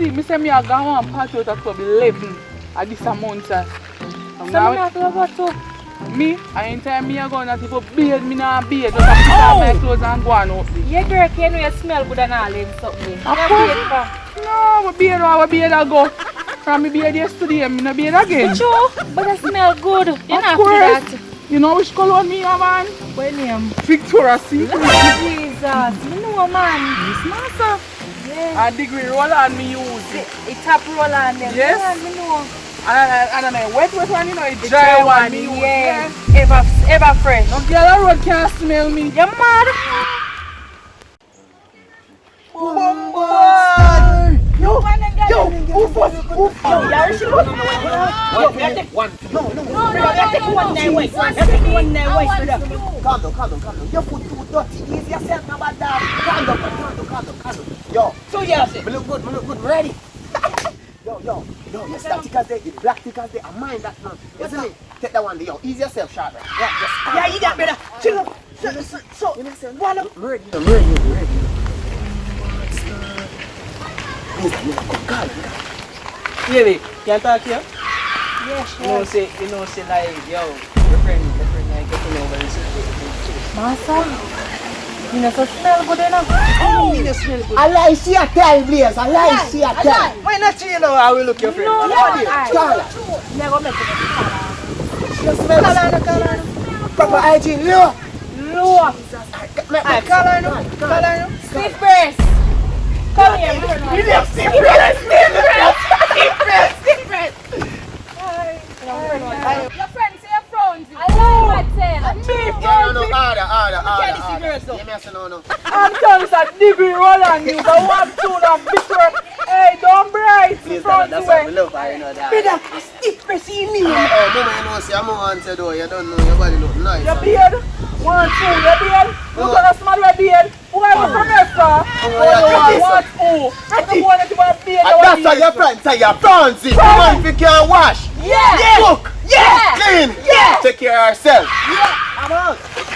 see, me say me a go and party out at club 11 at this amount. So me not love too. Me, I ain't time me a go and if you beard, me not beard. Just put on my clothes and go on out there. Yeah, girl, can you smell good and all in something? Of course. No, my beard I go. From me beard yesterday, me no beard again. True, but I smell good. You Of know course. that. You know which cologne me have on? What name? Victoria's Secret. Jesus, you know man. Yes, master. Yeah. And degree roller me use. It tap roll on them. Yes. Yeah, me know. And then wet one, you know, it dry one. Me use. Yeah. Ever fresh. No girl on road can't smell me. You mad? Yo, oof, yo, she go. No, take one. No, take one there, wait. Take one there, wait. Calm down. Your foot too dirty. Ease yourself, no bad dog. Calm down. Yo, so yes, me look good, ready. Yo, your staticals there, the black tickers there, I mind that man. Isn't it? Take that one there, yo. Ease yourself, sharp. Yeah, you that better. Chill up. So, one up. Ready. Really? Can I talk here? Yes, You know, say like, yo, your friend like getting over this. Massa, you know, so smell good enough. Oh, you just smell good. I like see a tell, Blaze. I like see a tell. Why not you know how we look your friend? No, Carla. never make it. Just smell. Proper hygiene, low. Low. Alright, call her now. Stiff breast. Come here. You need stiff breast. Your friend say your front. I like what tell. No, order. Yeah, me say no. I'm telling you, a degree roll on you. But one tune of Victoria. Hey, don't bright. Please, Front that's way. what we love, I know that. Brother, stiff breast in me. Oh, mama, you know, say I'm on to do. You don't know your body look nice. Your beard. 1, 2, your beard. Look at the smell of your beard. Who are you from here, sir? What? Oh. I'm the one that you want beard. That's how your friends say you're bronzy. Come on, if you can't wash. Yeah. Cook. Yeah. Clean. Yeah. Take care of yourself. I'm out.